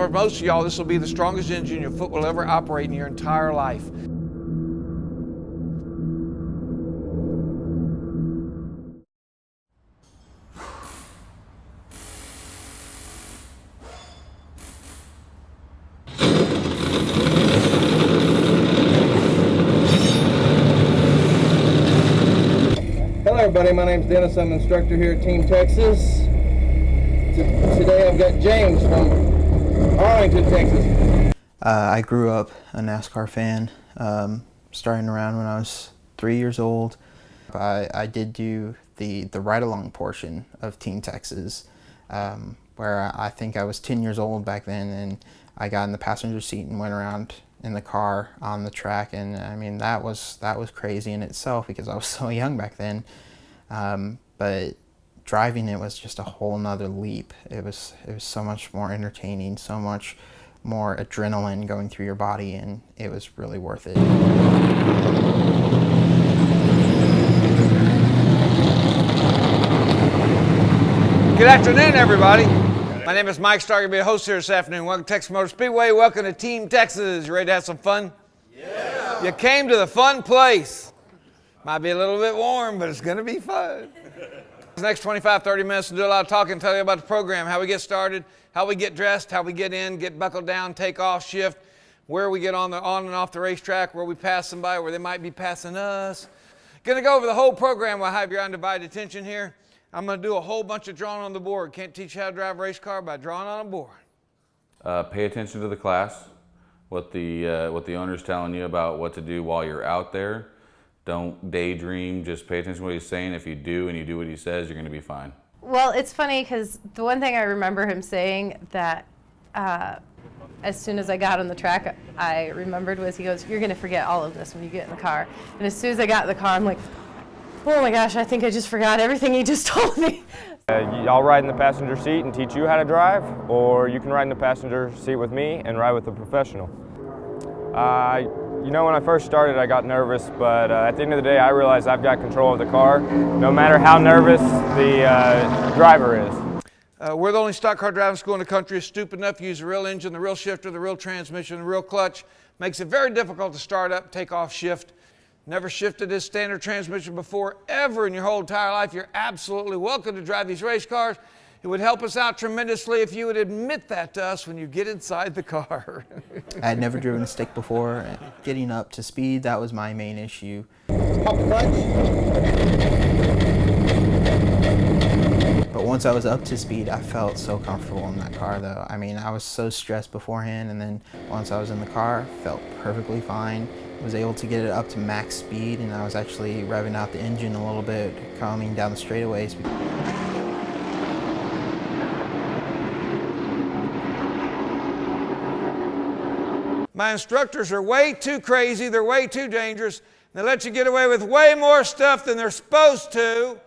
for most of y'all, this will be the strongest engine your foot will ever operate in your entire life. Hello everybody, my name's Dennis. I'm an instructor here at Team Texas. Today I've got James from Arlington, Texas. I grew up a NASCAR fan, starting around when I was 3 years old. I did do the ride-along portion of Team Texas, where I think I was 10 years old back then, and I got in the passenger seat and went around in the car on the track, and I mean that was crazy in itself because I was so young back then. But driving it was just a whole nother leap. It was so much more entertaining, so much more adrenaline going through your body, and it was really worth it. Good afternoon, everybody. My name is Mike Starr. I'll be a host here this afternoon. Welcome to Texas Motor Speedway. Welcome to Team Texas. You ready to have some fun? Yeah. You came to the fun place. Might be a little bit warm, but it's going to be fun. The next 25, 30 minutes to do a lot of talking, tell you about the program, how we get started, how we get dressed, how we get in, get buckled down, take off, shift, where we get on and off the racetrack, where we pass somebody, where they might be passing us. Going to go over the whole program. We'll have your undivided attention here. I'm going to do a whole bunch of drawing on the board. Can't teach you how to drive a race car by drawing on a board. Pay attention to the class, what the owner's telling you about what to do while you're out there. Don't daydream, just pay attention to what he's saying. If you do and you do what he says, you're going to be fine. Well, it's funny because the one thing I remember him saying that as soon as I got on the track, I remembered was he goes, "You're going to forget all of this when you get in the car." And as soon as I got in the car, I'm like, oh my gosh, I think I just forgot everything he just told me. I'll ride in the passenger seat and teach you how to drive, or you can ride in the passenger seat with me and ride with a professional. You know, when I first started, I got nervous, but at the end of the day, I realized I've got control of the car, no matter how nervous the driver is. We're the only stock car driving school in the country that's stupid enough to use the real engine, the real shifter, the real transmission, the real clutch. Makes it very difficult to start up, take off, shift. Never shifted this standard transmission before, ever in your whole entire life. You're absolutely welcome to drive these race cars. It would help us out tremendously if you would admit that to us when you get inside the car. I had never driven a stick before. Getting up to speed, that was my main issue. Pop the clutch. But once I was up to speed, I felt so comfortable in that car though. I mean, I was so stressed beforehand, and then once I was in the car, felt perfectly fine. Was able to get it up to max speed, and I was actually revving out the engine a little bit, coming down the straightaways. My instructors are way too crazy, they're way too dangerous. They let you get away with way more stuff than they're supposed to.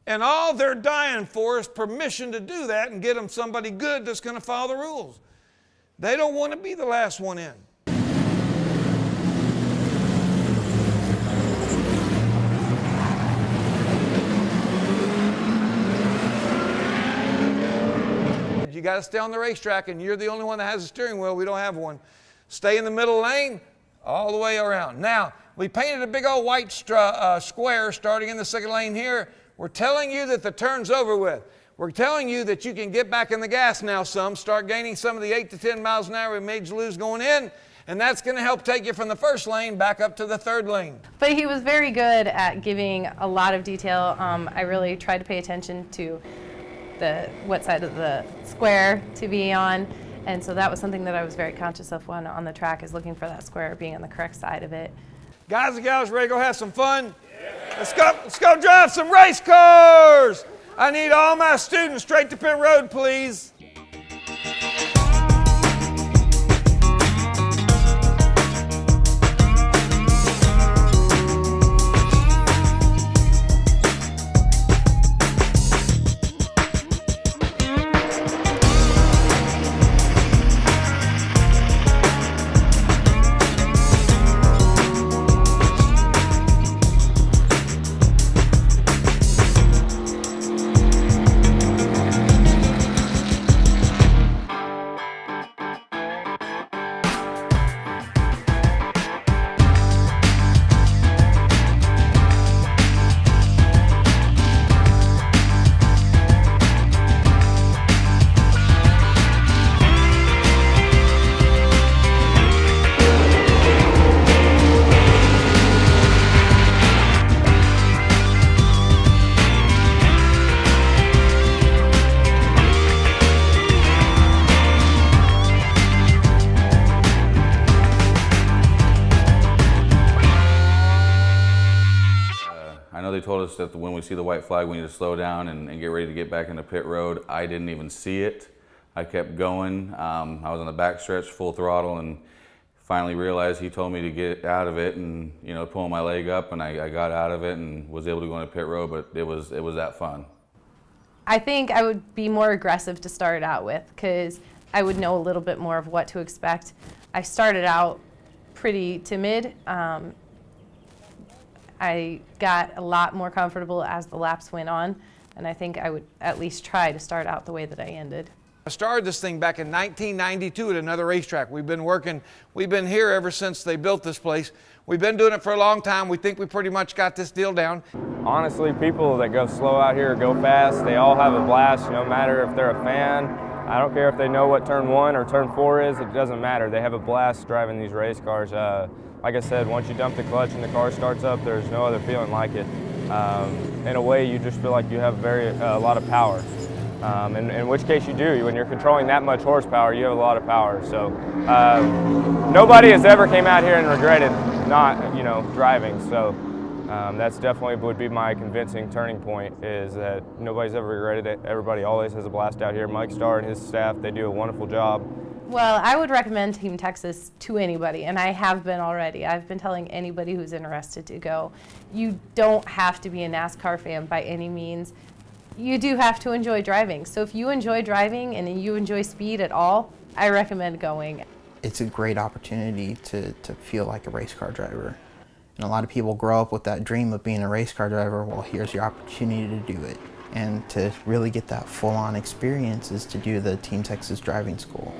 And all they're dying for is permission to do that and get them somebody good that's going to follow the rules. They don't want to be the last one in. You got to stay on the racetrack, and you're the only one that has a steering wheel. We don't have one. Stay in the middle lane all the way around. Now, we painted a big old white square starting in the second lane here. We're telling you that the turn's over with. We're telling you that you can get back in the gas now start gaining some of the 8 to 10 miles an hour we made you lose going in, and that's going to help take you from the first lane back up to the third lane. But he was very good at giving a lot of detail. I really tried to pay attention to what side of the square to be on, and so that was something that I was very conscious of when on the track, is looking for that square being on the correct side of it. Guys and gals, ready to go have some fun? Yeah. Let's go drive some race cars. I need all my students straight to pit road, please. told us that when we see the white flag, we need to slow down and get ready to get back into pit road. I didn't even see it. I kept going. I was on the back stretch, full throttle, and finally realized he told me to get out of it and, you know, pulling my leg up, and I got out of it and was able to go into pit road, but it was that fun. I think I would be more aggressive to start out with because I would know a little bit more of what to expect. I started out pretty timid. I got a lot more comfortable as the laps went on, and I think I would at least try to start out the way that I ended. I started this thing back in 1992 at another racetrack. We've been here ever since they built this place. We've been doing it for a long time. We think we pretty much got this deal down. Honestly, people that go slow out here or go fast, they all have a blast, no matter if they're a fan. I don't care if they know what turn 1 or turn 4 is, it doesn't matter. They have a blast driving these race cars. Like I said, once you dump the clutch and the car starts up, there's no other feeling like it. In a way, you just feel like you have a lot of power. In which case you do. When you're controlling that much horsepower, you have a lot of power. So nobody has ever came out here and regretted not, driving. So that's definitely would be my convincing turning point, is that nobody's ever regretted it. Everybody always has a blast out here. Mike Starr and his staff, they do a wonderful job. Well, I would recommend Team Texas to anybody, and I have been already. I've been telling anybody who's interested to go. You don't have to be a NASCAR fan by any means. You do have to enjoy driving. So if you enjoy driving and you enjoy speed at all, I recommend going. It's a great opportunity to feel like a race car driver. And a lot of people grow up with that dream of being a race car driver. Well, here's your opportunity to do it. And to really get that full-on experience is to do the Team Texas driving school.